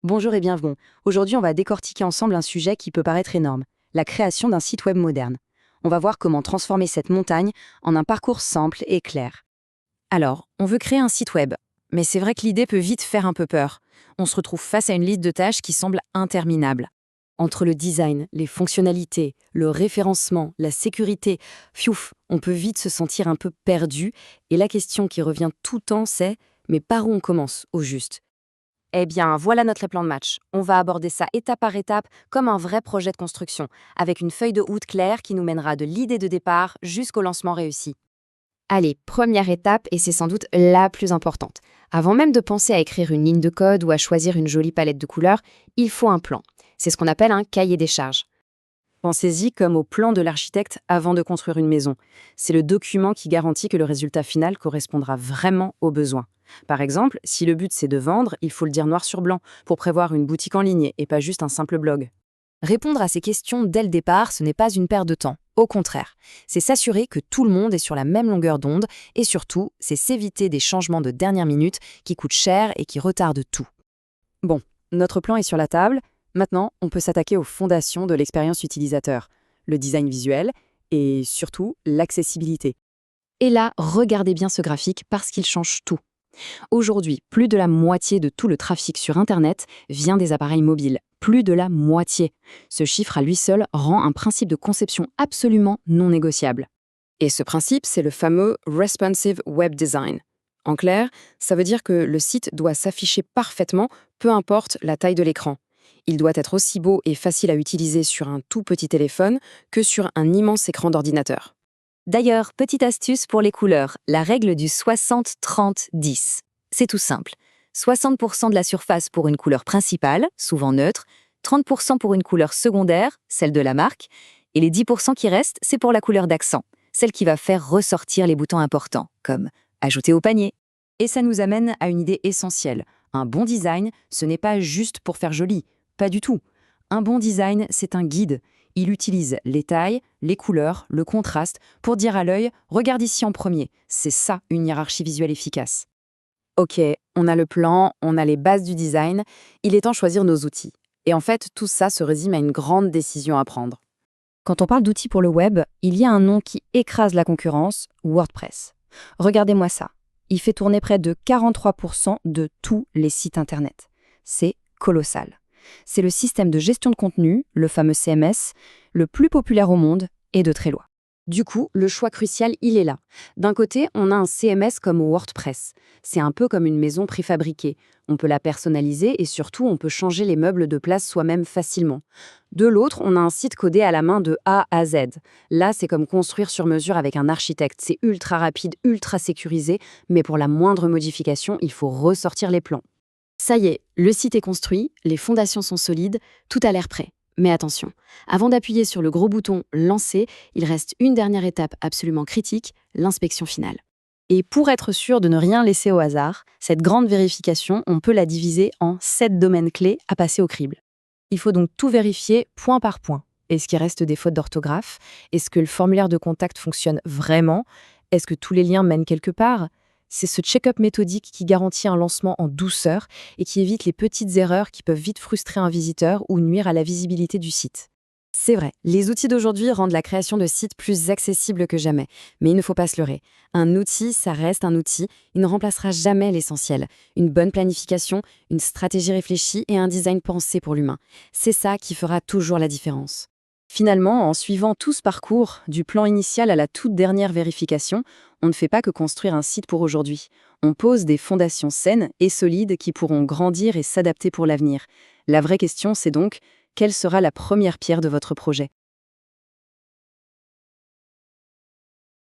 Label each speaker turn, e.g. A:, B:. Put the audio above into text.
A: Bonjour et bienvenue. Aujourd'hui, on va décortiquer ensemble un sujet qui peut paraître énorme, la création d'un site web moderne. On va voir comment transformer cette montagne en un parcours simple et clair. Alors, on veut créer un site web, mais c'est vrai que l'idée peut vite faire un peu peur. On se retrouve face à une liste de tâches qui semble interminable. Entre le design, les fonctionnalités, le référencement, la sécurité, fiouf, on peut vite se sentir un peu perdu. Et la question qui revient tout le temps, c'est mais par où on commence, au juste? Eh bien, voilà notre plan de match. On va aborder ça étape par étape comme un vrai projet de construction, avec une feuille de route claire qui nous mènera de l'idée de départ jusqu'au lancement réussi.
B: Allez, première étape, et c'est sans doute la plus importante. Avant même de penser à écrire une ligne de code ou à choisir une jolie palette de couleurs, il faut un plan. C'est ce qu'on appelle un cahier des charges.
A: Pensez-y comme au plan de l'architecte avant de construire une maison. C'est le document qui garantit que le résultat final correspondra vraiment aux besoins. Par exemple, si le but c'est de vendre, il faut le dire noir sur blanc pour prévoir une boutique en ligne et pas juste un simple blog. Répondre à ces questions dès le départ, ce n'est pas une perte de temps. Au contraire, c'est s'assurer que tout le monde est sur la même longueur d'onde et surtout, c'est s'éviter des changements de dernière minute qui coûtent cher et qui retardent tout. Bon, notre plan est sur la table. Maintenant, on peut s'attaquer aux fondations de l'expérience utilisateur, le design visuel et surtout l'accessibilité.
B: Et là, regardez bien ce graphique parce qu'il change tout. Aujourd'hui, plus de la moitié de tout le trafic sur Internet vient des appareils mobiles. Plus de la moitié. Ce chiffre à lui seul rend un principe de conception absolument non négociable. Et ce principe, c'est le fameux Responsive Web Design. En clair, ça veut dire que le site doit s'afficher parfaitement, peu importe la taille de l'écran. Il doit être aussi beau et facile à utiliser sur un tout petit téléphone que sur un immense écran d'ordinateur.
A: D'ailleurs, petite astuce pour les couleurs, la règle du 60-30-10. C'est tout simple. 60% de la surface pour une couleur principale, souvent neutre, 30% pour une couleur secondaire, celle de la marque, et les 10% qui restent, c'est pour la couleur d'accent, celle qui va faire ressortir les boutons importants, comme ajouter au panier. Et ça nous amène à une idée essentielle. Un bon design, ce n'est pas juste pour faire joli, pas du tout. Un bon design, c'est un guide. Il utilise les tailles, les couleurs, le contraste pour dire à l'œil « regarde ici en premier ». C'est ça une hiérarchie visuelle efficace. Ok, on a le plan, on a les bases du design, il est temps de choisir nos outils. Et en fait, tout ça se résume à une grande décision à prendre. Quand on parle d'outils pour le web, il y a un nom qui écrase la concurrence, WordPress. Regardez-moi ça. Il fait tourner près de 43% de tous les sites Internet. C'est colossal. C'est le système de gestion de contenu, le fameux CMS, le plus populaire au monde et de très loin. Du coup, le choix crucial, il est là. D'un côté, on a un CMS comme WordPress. C'est un peu comme une maison préfabriquée. On peut la personnaliser et surtout, on peut changer les meubles de place soi-même facilement. De l'autre, on a un site codé à la main de A à Z. Là, c'est comme construire sur mesure avec un architecte. C'est ultra rapide, ultra sécurisé, mais pour la moindre modification, il faut ressortir les plans. Ça y est, le site est construit, les fondations sont solides, tout a l'air prêt. Mais attention, avant d'appuyer sur le gros bouton « Lancer », il reste une dernière étape absolument critique, l'inspection finale. Et pour être sûr de ne rien laisser au hasard, cette grande vérification, on peut la diviser en 7 domaines clés à passer au crible. Il faut donc tout vérifier point par point. Est-ce qu'il reste des fautes d'orthographe? Est-ce que le formulaire de contact fonctionne vraiment? Est-ce que tous les liens mènent quelque part? C'est ce check-up méthodique qui garantit un lancement en douceur et qui évite les petites erreurs qui peuvent vite frustrer un visiteur ou nuire à la visibilité du site. C'est vrai, les outils d'aujourd'hui rendent la création de sites plus accessible que jamais. Mais il ne faut pas se leurrer. Un outil, ça reste un outil. Il ne remplacera jamais l'essentiel. Une bonne planification, une stratégie réfléchie et un design pensé pour l'humain. C'est ça qui fera toujours la différence. Finalement, en suivant tout ce parcours, du plan initial à la toute dernière vérification, on ne fait pas que construire un site pour aujourd'hui. On pose des fondations saines et solides qui pourront grandir et s'adapter pour l'avenir. La vraie question, c'est donc, quelle sera la première pierre de votre projet?